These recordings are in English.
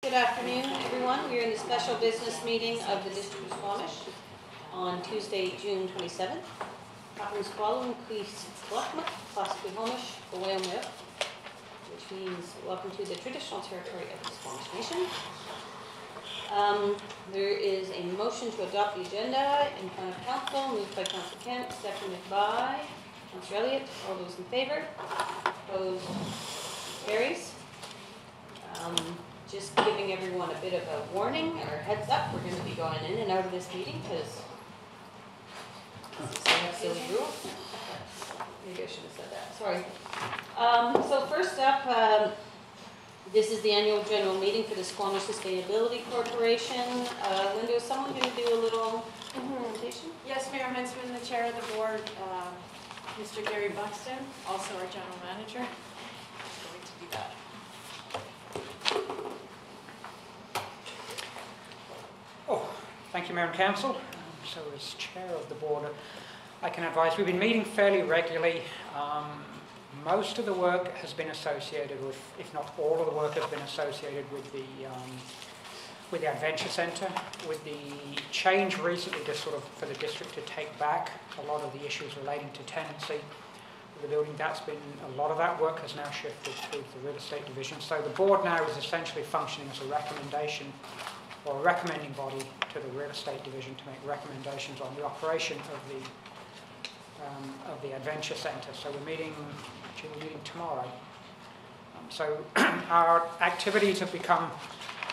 Good afternoon, everyone. We are in the special business meeting of the District of Squamish on Tuesday, June 27th. Kaplan Squallow, Quees Blackmuck, Classically Homish, Gawayamwip, which means welcome to the traditional territory of the Squamish Nation. There is a motion to adopt the agenda in front of Council, moved by Councillor Kent, seconded by Councillor Elliott. All those in favour? Opposed? Carries. Just giving everyone a bit of a warning or heads up, we're going to be going in and out of this meeting because I have silly rules. Maybe I should have said that, sorry. So first up, this is the annual general meeting for the Squamish Sustainability Corporation. Linda, is someone going to do a little presentation? Yes, Mayor Huntsman, the chair of the board, Mr. Gary Buxton, also our general manager, is going to do that. Thank you, Mayor and Council. So as chair of the board, I can advise we've been meeting fairly regularly. Most of the work has been associated with, if not all of the work has been associated with the Adventure Centre, with the change recently to sort of for the district to take back a lot of the issues relating to tenancy of the building. That's been, a lot of that work has now shifted through to the real estate division. So the board now is essentially functioning as a recommendation or a recommending body to the real estate division to make recommendations on the operation of the Adventure Centre. So we're meeting tomorrow. So our activities have become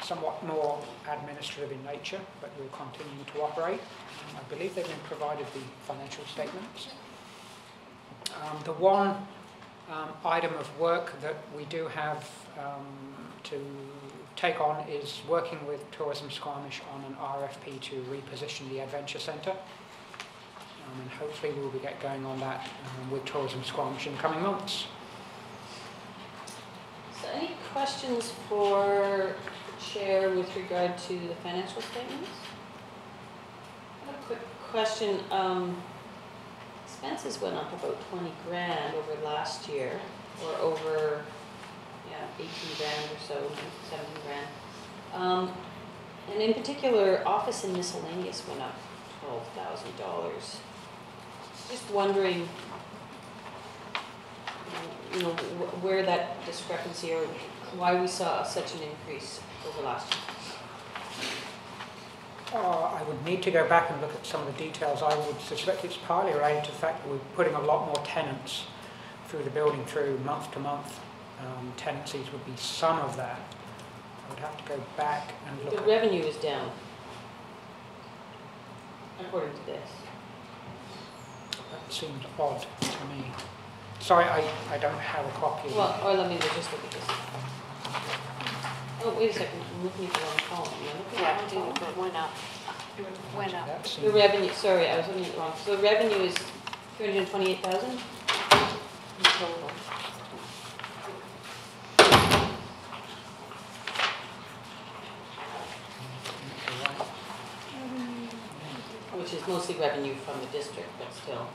somewhat more administrative in nature, but we'll continue to operate. I believe they've been provided the financial statements. The one item of work that we do have to take on is working with Tourism Squamish on an RFP to reposition the Adventure Centre, and hopefully we'll get going on that with Tourism Squamish in coming months. So any questions for the chair with regard to the financial statements? I have a quick question. Expenses went up about 20 grand over last year, or over 18 grand or so, 17 grand. And in particular, office and miscellaneous went up $12,000. Just wondering, where that discrepancy or why we saw such an increase over last year. I would need to go back and look at some of the details. I would suspect it's partly related to the fact that we're putting a lot more tenants through the building through month to month. Tenancies would be some of that. I would have to go back and look. The revenue is down, according to this. That seems odd to me. Sorry, I don't have a copy. Well, or let me just look at this. Oh, wait a second. I'm looking at the wrong column. It went up. It went up. The revenue, sorry, I was looking at it wrong. So the revenue is 328,000 in total. Which is mostly revenue from the district, but still.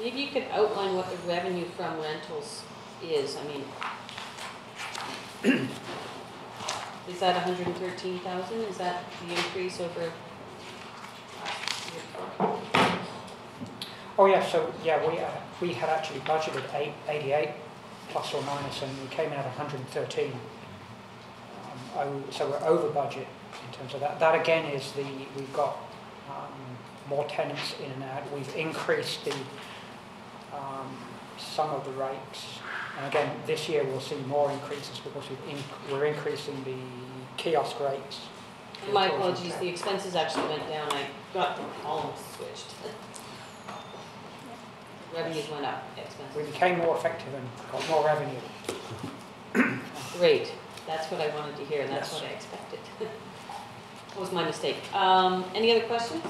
Maybe you could outline what the revenue from rentals is. I mean, is that 113,000? Is that the increase over last year before? Oh yeah, so yeah, we had actually budgeted 88 plus or minus, and we came in at 113. So we're over budget in terms of that. That again is we've got more tenants in and out. We've increased the some of the rates, and again this year we'll see more increases because we're increasing the kiosk rates. My apologies, the expenses actually went down. I got the columns switched. Revenues went up, expenses. We became more effective and got more revenue. Great. That's what I wanted to hear, and that's Yes. what I expected. That was my mistake. Any other questions?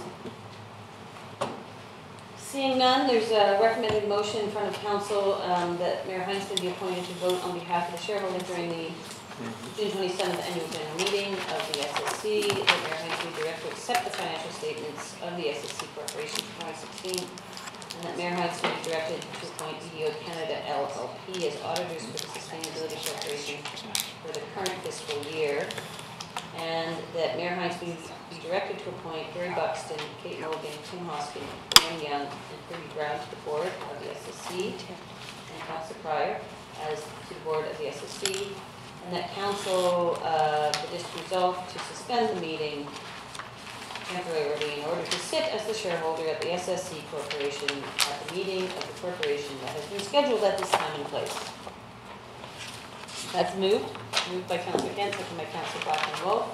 Seeing none, there's a recommended motion in front of council that Mayor Heinz be appointed to vote on behalf of the shareholder during the June 27th annual general meeting of the SSC, that Mayor Hines be directed to accept the financial statements of the SSC Corporation for 2016, and that Mayor Hines be directed to appoint BDO Canada LLP as auditors for the Sustainability Corporation for the current fiscal year, and that Mayor Hines be directed to appoint Gary Buxton, Kate Mulligan, Tim Hoskin, Graham Young, and Kirby Brown to the board of the SSC, and Councillor Pryor as to the board of the SSC, and that council, the district resolve to suspend the meeting temporarily in order to sit as the shareholder at the SSC Corporation at the meeting of the corporation that has been scheduled at this time and place. That's moved by Councillor Kent, second by Councillor Blackman-Wolf.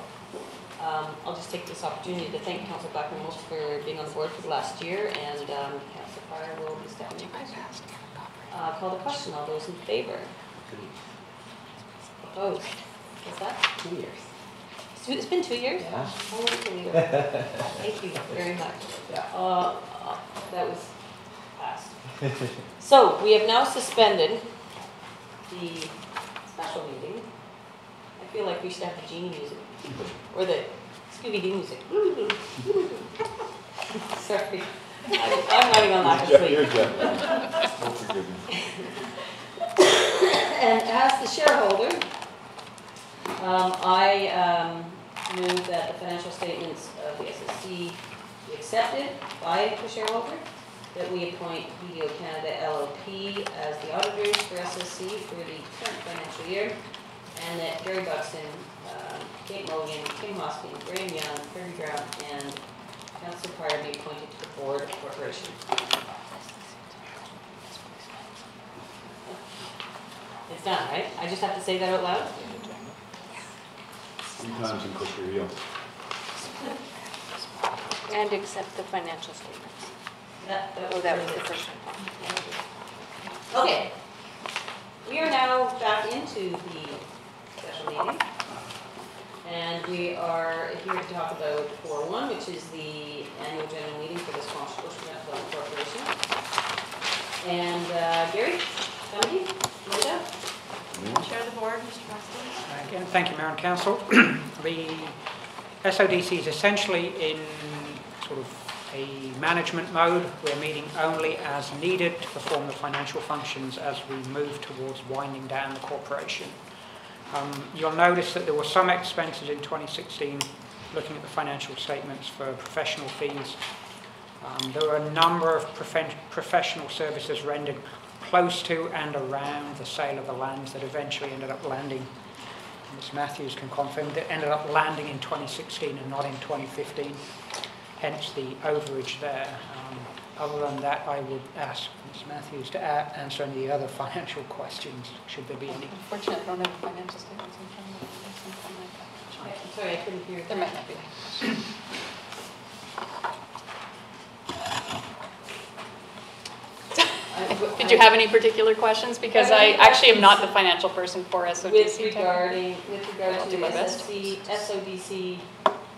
I'll just take this opportunity to thank Councillor Blackman-Wolf for being on the board for the last year, and Councillor Pryor will be stepping in. Call the question. All those in favor? Opposed? What's that? 2 years. It's been 2 years? Yeah. Holy Toledo. Thank you very much. Yeah. That was fast. So, we have now suspended the special meeting. I feel like we should have the genie music, or the Scooby-Doo music. Sorry. I'm running on lack of sleep. You're good. Oh, forgive me. And as the shareholder, I move that the financial statements of the SSC be accepted by the shareholder, that we appoint BDO Canada LLP as the auditors for SSC for the current financial year, and that Gary Buxton, Kate Mulligan, Tim Hoskin, Graham Young, Kirby Brown, and Councillor Pryor be appointed to the board of the corporation. It's done, right? I just have to say that out loud? 3 times and click reveal. And accept the financial statements. That Oh, that was the first one. Okay. We are now back into the special meeting. And we are here to talk about 4.1, which is the annual general meeting for the Squamish Ocean Development Corporation. And Gary, Dungy, Linda? Chair of the board, Mr. Buxton. Again, thank you, Mayor and Council. The SODC is essentially in sort of a management mode. We're meeting only as needed to perform the financial functions as we move towards winding down the corporation. You'll notice that there were some expenses in 2016 looking at the financial statements for professional fees. There were a number of professional services rendered close to and around the sale of the lands that eventually ended up landing, Ms. Matthews can confirm, that ended up landing in 2016 and not in 2015, hence the overage there. Other than that, I would ask Ms. Matthews to answer any other financial questions, should there be any. Unfortunately, I don't have the financial statements in front of me. There's something like that. I'm sorry, I couldn't hear. There might not be. Did you have any particular questions? Because I actually am not the financial person for SODC. With regard I'll to do the my best. SODC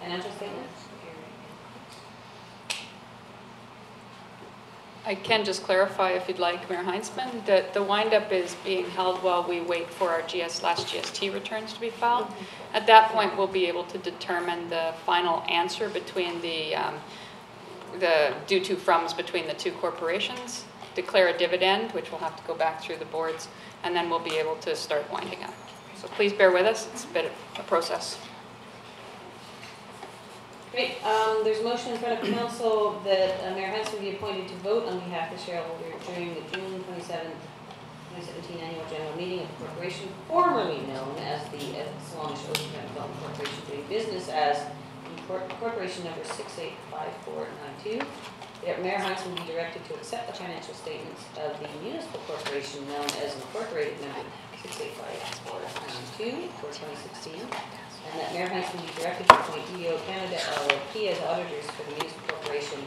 financial statements? I can just clarify if you'd like, Mayor Heinzman, that the windup is being held while we wait for our GS/GST returns to be filed. At that point, we'll be able to determine the final answer between the due to froms between the two corporations, declare a dividend, which will have to go back through the boards, and then we'll be able to start winding up. So please bear with us. It's a bit of a process. Great, there's a motion in front of council that Mayor Hanson be appointed to vote on behalf of the shareholder during the June 27, 2017 annual general meeting of the corporation, formerly known as the Squamish Ocean Development Corporation, doing business as corporation number 685492. That Mayor Hanson be directed to accept the financial statements of the municipal corporation known as incorporated number 685492 for 2016. And that Mayor Hanson be directed to appoint BDO Canada LLP as auditors for the municipal corporation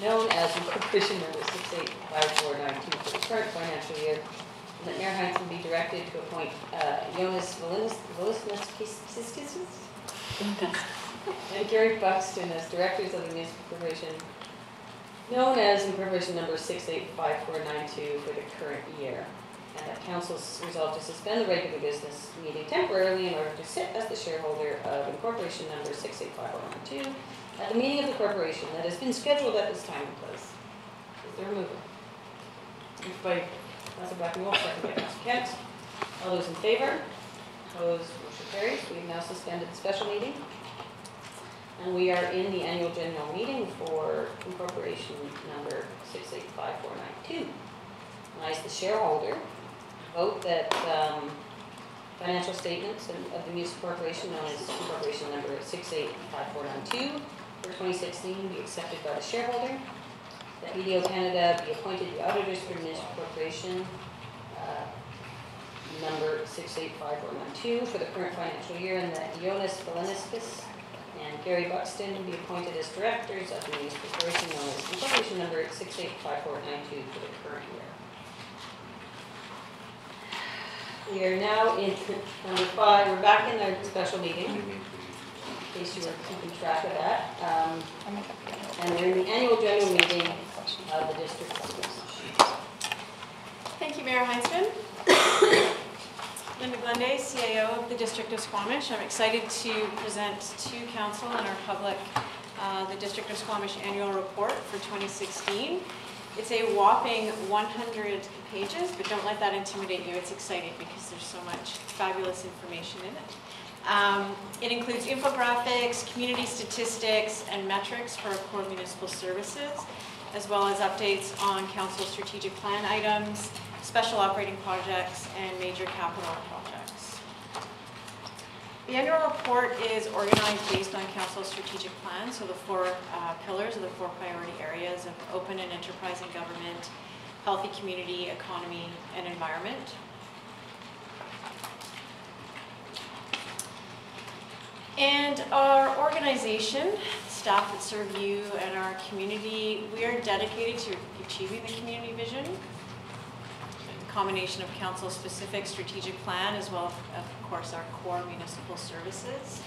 known as incorporation number 685492 for the current financial year. And that Mayor Hanson be directed to appoint Jonas Volinskas and Gary Buxton as directors of the municipal corporation known as incorporation number 685492 for the current year. and that council's resolved to suspend the regular business meeting temporarily in order to sit as the shareholder of incorporation number 68512 at the meeting of the corporation that has been scheduled at this time and place. Is there a mover? Moved by Councilor Blackenwolf, second by Councilor Kent. All those in favor? Opposed? Motion carries. We have now suspended the special meeting. And we are in the annual general meeting for incorporation number 68542. I, as the shareholder, vote that financial statements of the municipal corporation known as incorporation number 68542 for 2016 be accepted by the shareholder. That BDO Canada be appointed the auditors for municipal corporation number 68542 for the current financial year, and that Jonas Valeniskis and Gary Buxton be appointed as directors of the municipal corporation known as incorporation number 68542 for the current year. We are now in number 5. We're back in our special meeting, in case you were keeping track of that. And we're in the annual general meeting of the district of Squamish. Thank you, Mayor Heinzman. Linda Glende, CAO of the District of Squamish. I'm excited to present to Council and our public the District of Squamish Annual Report for 2016. It's a whopping 100 pages, but don't let that intimidate you. It's exciting because there's so much fabulous information in it. It includes infographics, community statistics, and metrics for our core municipal services, as well as updates on Council's strategic plan items, special operating projects, and major capital projects. The annual report is organized based on Council's strategic plan, so the 4 pillars of the 4 priority areas of open and enterprising government, healthy community, economy, and environment. And our organization, staff that serve you and our community, we are dedicated to achieving the community vision. Combination of council-specific strategic plan as well as, of course, our core municipal services.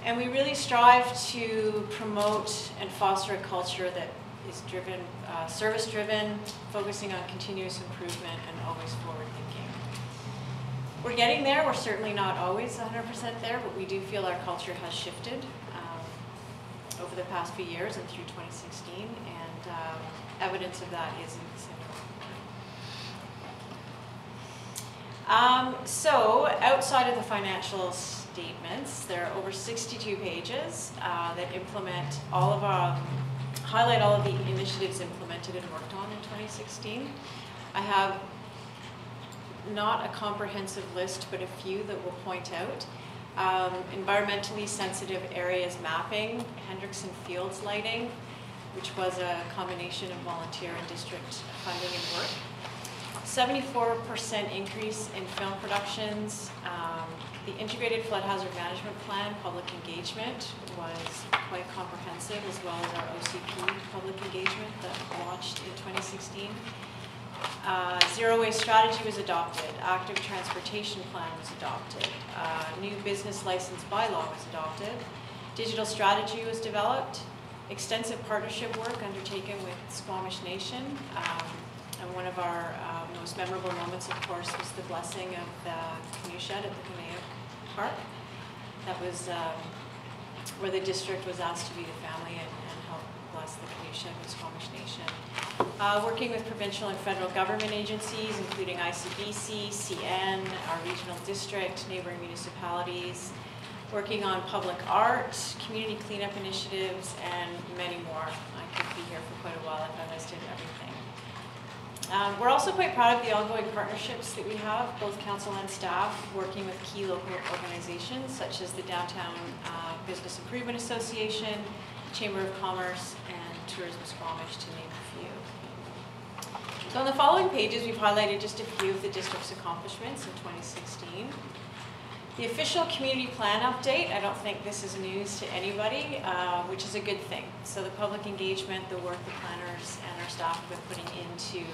And we really strive to promote and foster a culture that is driven, service-driven, focusing on continuous improvement and always forward-thinking. We're getting there. We're certainly not always 100% there, but we do feel our culture has shifted over the past few years and through 2016, and evidence of that is in the center. So outside of the financial statements, there are over 62 pages that implement all of our, highlight all of the initiatives implemented and worked on in 2016. I have not a comprehensive list, but a few that we'll point out. Environmentally sensitive areas mapping, Hendrickson Fields lighting, which was a combination of volunteer and district funding and work. 74% increase in film productions. The Integrated Flood Hazard Management Plan public engagement was quite comprehensive, as well as our OCP public engagement that launched in 2016. Zero waste strategy was adopted. Active transportation plan was adopted. New business license bylaw was adopted. Digital strategy was developed. Extensive partnership work undertaken with Squamish Nation. And one of our most memorable moments, of course, was the blessing of the canoe shed at the Kamea Park. That was where the district was asked to be the family and help bless the canoe shed with Squamish Nation. Working with provincial and federal government agencies, including ICBC, CN, our regional district, neighboring municipalities. Working on public art, community cleanup initiatives, and many more. I could be here for quite a while if I listed everything. We're also quite proud of the ongoing partnerships that we have, both council and staff, working with key local organizations such as the Downtown Business Improvement Association, Chamber of Commerce, and Tourism Squamish, to name a few. So on the following pages, we've highlighted just a few of the district's accomplishments in 2016. The official community plan update, I don't think this is news to anybody, which is a good thing. So the public engagement, the work the planners and our staff have been putting into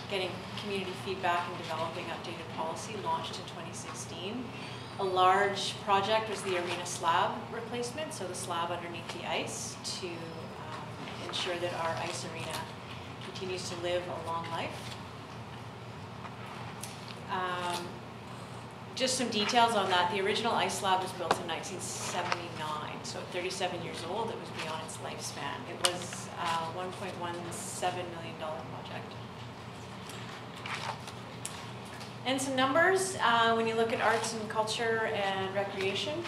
getting community feedback and developing updated policy launched in 2016. A large project was the arena slab replacement, so the slab underneath the ice to ensure that our ice arena continues to live a long life. Just some details on that. The original ice slab was built in 1979, so at 37 years old, it was beyond its lifespan. It was a $1.17 million project. And some numbers, when you look at arts and culture and recreation.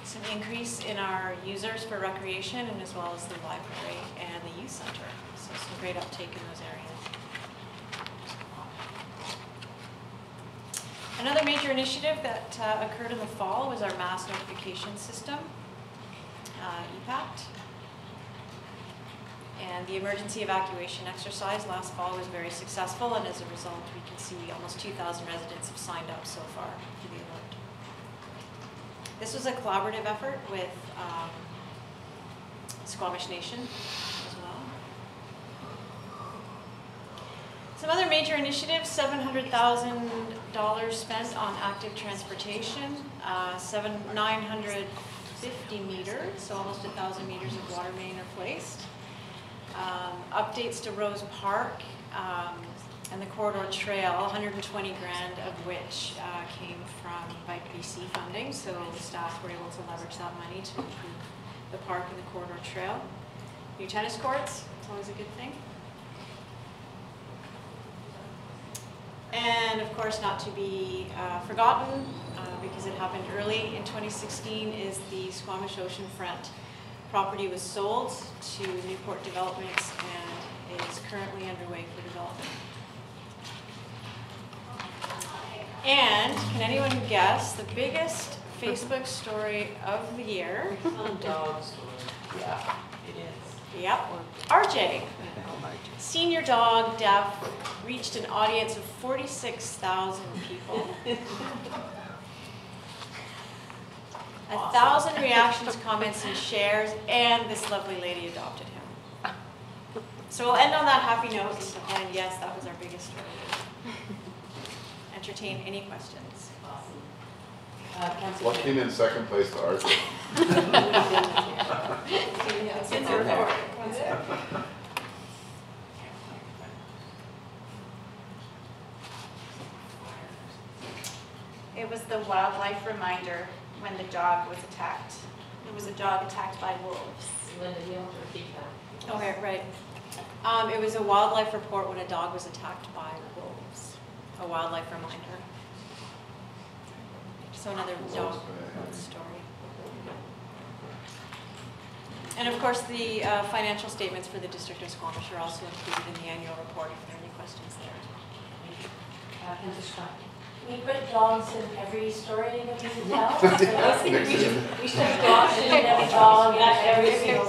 Some increase in our users for recreation, and as well as the library and the youth center. So some great uptake in those areas. Another major initiative that occurred in the fall was our mass notification system, EPACT. And the emergency evacuation exercise last fall was very successful, and as a result, we can see almost 2,000 residents have signed up so far to the alert. This was a collaborative effort with Squamish Nation as well. Some other major initiatives: $700,000 spent on active transportation, 950 meters, so almost 1,000 meters of water main replaced. Updates to Rose Park and the corridor trail, 120 grand of which came from Bike BC funding, so the staff were able to leverage that money to improve the park and the corridor trail. New tennis courts, it's always a good thing. And of course, not to be forgotten, because it happened early in 2016, is the Squamish Oceanfront property was sold to Newport Developments and is currently underway for development. And can anyone guess the biggest Facebook story of the year? On dogs. Yeah, it is. Yep. RJ, senior dog, deaf, reached an audience of 46,000 people. 1,000 reactions, comments, and shares, and this lovely lady adopted him. So we'll end on that happy note, and yes, that was our biggest story. Entertain any questions. Councillor. What came in second place to Arthur? It's in the report. It was the wildlife reminder when the dog was attacked. It was a dog attacked by wolves. Linda, you don't repeat that. Okay, right. It was a wildlife report when a dog was attacked by wolves. A wildlife reminder. So another dog story. And of course, the financial statements for the District of Squamish are also included in the annual report if there are any questions there. Councillor Scott. We put dogs in every story that we tell. I was thinking we should have Dogs in every dog at every single.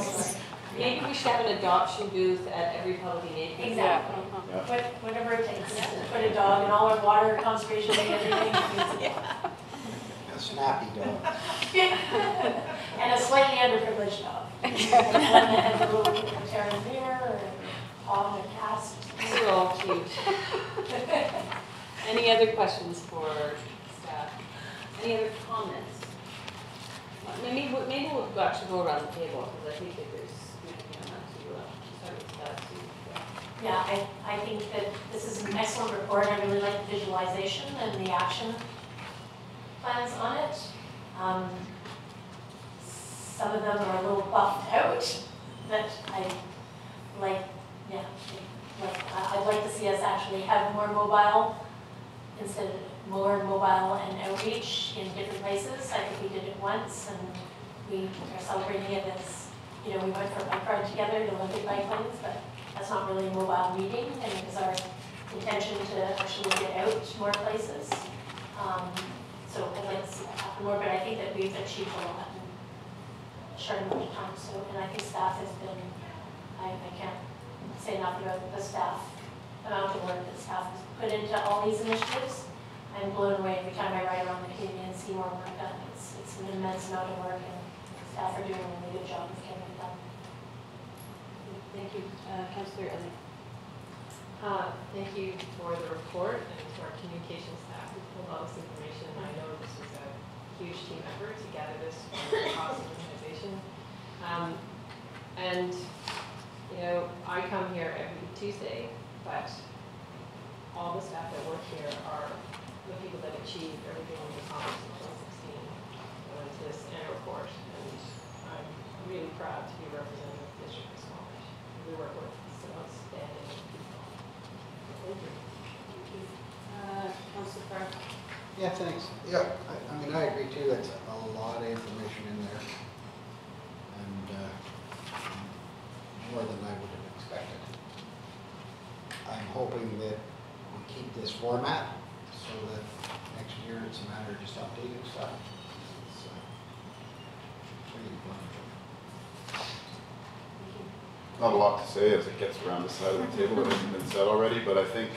maybe we should have an adoption booth at every public meeting. Exactly. Yeah. Whatever it takes. Put a dog in all our water conservation and everything. A snappy dog. And a slightly underprivileged dog. One that has a little terrier or paw and a cast. These are all cute. Any other questions for staff? Any other comments? Maybe we'll actually go around the table, because I think that there's, start with that too. Yeah, I think that this is an excellent report. I really like the visualization and the action plans on it. Some of them are a little buffed out, but I like, yeah, I'd like to see us actually have more mobile, instead of more mobile and outreach in different places. I think we did it once, and we are celebrating it as, we went for a bike ride together to Olympic bike lanes, but that's not really a mobile meeting, and it was our intention to actually get out more places. So I'd like to see that happen more, but I think that we've achieved a lot in a short amount of time. So, and I think staff has been, I can't say enough about the staff amount of work that staff has put into all these initiatives. I'm blown away every time I ride around the community and see more work done. It's an immense amount of work, and staff are doing a really good job of getting it done. Thank you. Councillor Ellie. Thank you for the report and to our communication staff who pulled all this information. I know this was a huge team effort to gather this from across the organization. And I come here every Tuesday, but all the staff that work here are the people that achieved everything we accomplished in 2016, to this annual report, and I'm really proud to be representing the district in Squamish. We work with some outstanding people. Thank you. Councillor Carr? Yeah, thanks. Yeah, I mean, I agree too. It's a lot of information in there. And more than I would have expected. I'm hoping that we keep this format so that next year it's a matter of just updating stuff. It's pretty wonderful. Not a lot to say as it gets around the side of the table that hasn't been said already, but I think,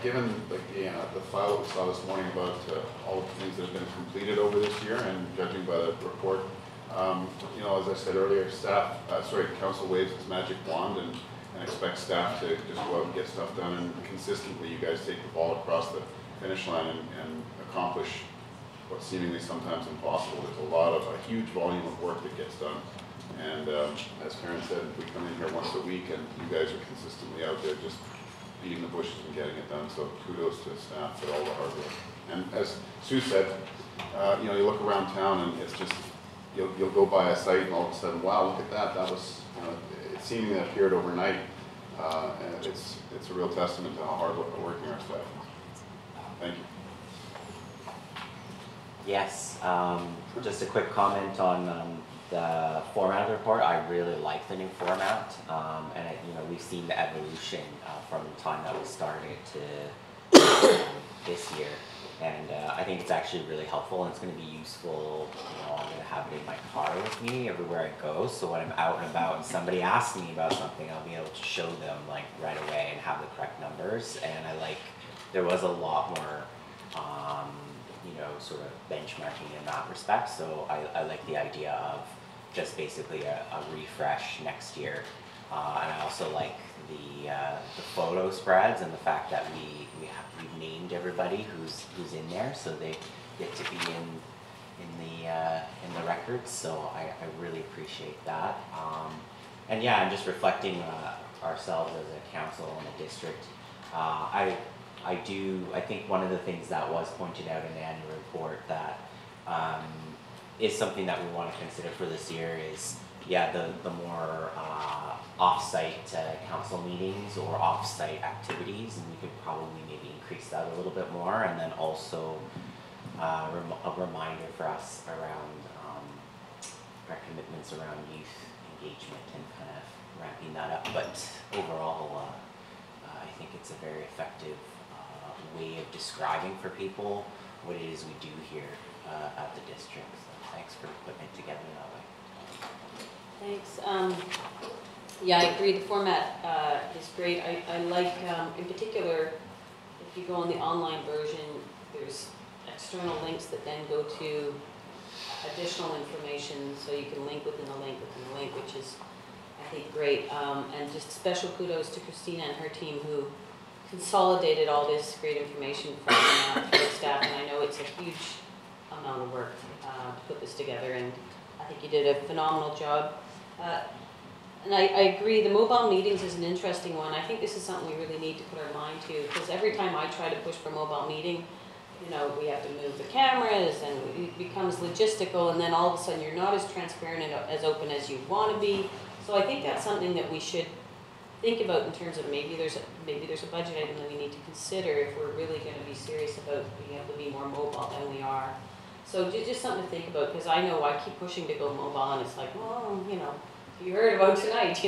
given the file that we saw this morning about all of the things that have been completed over this year, and judging by the report, as I said earlier, council waves its magic wand and expects staff to just go out and get stuff done, and consistently you guys take the ball across the finish line and accomplish what's seemingly sometimes impossible. There's a huge volume of work that gets done. And as Karen said, we come in here once a week and you guys are consistently out there just beating the bushes and getting it done. So kudos to staff for all the hard work. And as Sue said, you look around town and it's just, you'll go by a site and all of a sudden, wow, look at that. That was, it seemingly appeared overnight. And it's a real testament to how hard working our staff is. Thank you. Yes, just a quick comment on the format of the report. I really like the new format, and we've seen the evolution from the time that we started to this year, and I think it's actually really helpful, and it's going to be useful. I'm going to have it in my car with me everywhere I go, so when I'm out and about and somebody asks me about something, I'll be able to show them like right away and have the correct numbers. And there was a lot more sort of benchmarking in that respect. So I like the idea of just basically a refresh next year. And I also like the photo spreads and the fact that we've named everybody who's in there, so they get to be in the records. So I really appreciate that. And just reflecting ourselves as a council and a district. I think one of the things that was pointed out in the annual report that is something that we want to consider for this year is, the more off-site council meetings or off-site activities, and we could probably maybe increase that a little bit more, and then also a reminder for us around our commitments around youth engagement and kind of ramping that up. But overall, I think it's a very effective way of describing for people what it is we do here at the district. So thanks for putting it together that way. Thanks. I agree. The format is great. I like, in particular, if you go on the online version, there's external links that then go to additional information, so you can link within the link within the link, which is, I think, great. And just special kudos to Christina and her team who consolidated all this great information from the staff, and I know it's a huge amount of work to put this together, and I think you did a phenomenal job. And I agree, the mobile meetings is an interesting one. I think this is something we really need to put our mind to, because every time I try to push for mobile meeting, we have to move the cameras, and it becomes logistical, and then all of a sudden you're not as transparent and as open as you want to be. So I think that's something that we should think about in terms of maybe there's a budget item that we need to consider if we're really going to be serious about being able to be more mobile than we are. So just something to think about, because I know I keep pushing to go mobile, and it's like, well, you heard about tonight,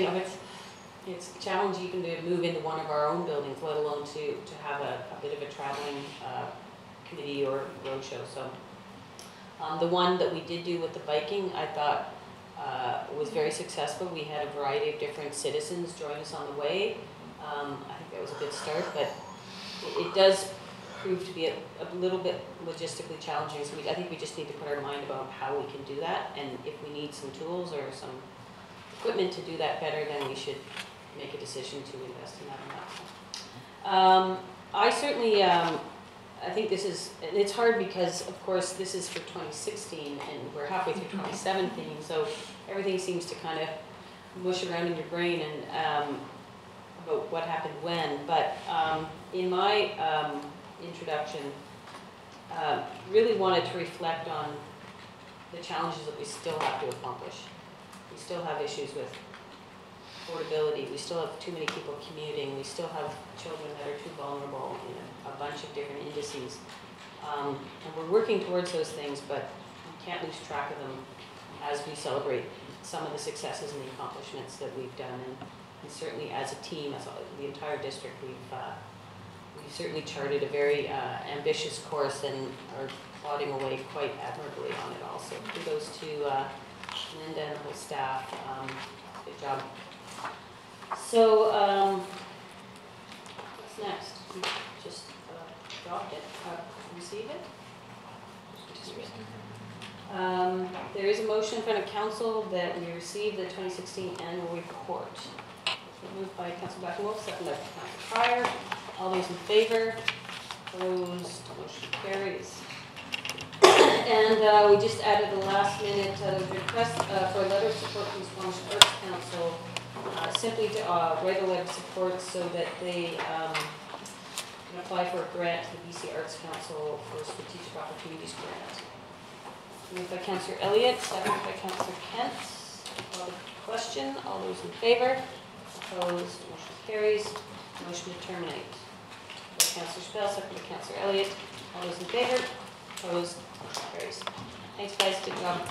it's a challenge even to move into one of our own buildings, let alone to have a bit of a traveling committee or roadshow. So the one that we did do with the biking, I thought was very successful. We had a variety of different citizens join us on the way. I think that was a good start, but it does prove to be a little bit logistically challenging. So I think we just need to put our mind about how we can do that, and if we need some tools or some equipment to do that better, then we should make a decision to invest in that or not. I certainly, I think this is, and it's hard because, of course, this is for 2016, and we're halfway through 2017, so everything seems to kind of mush around in your brain. And about what happened when, but in my introduction, really wanted to reflect on the challenges that we still have to accomplish. We still have issues with affordability, we still have too many people commuting, we still have children that are too vulnerable in a bunch of different indices. And we're working towards those things, but we can't lose track of them as we celebrate some of the successes and the accomplishments that we've done. And certainly as a team, as the entire district, we've certainly charted a very ambitious course and are plodding away quite admirably on it also. Kudos to Linda and the whole staff. Good job. So, what's next? We just dropped it. Receive it? There is a motion in front of council that we receive the 2016 annual report. Moved by Councillor Black-Wolf, seconded by Councillor Pryor. All those in favor? Opposed? Motion carries. And we just added the last minute request for a letter of support from the Squamish Arts Council, simply to write a letter of support so that they can apply for a grant to the BC Arts Council for Strategic Opportunities Grant. Moved by Councillor Elliott, seconded by Councillor Kent. Question, all those in favor? Opposed, motion carries. Motion to terminate. By Councillor Spell, seconded by Councillor Elliott. All those in favor? Opposed, motion carries. Thanks guys, good job.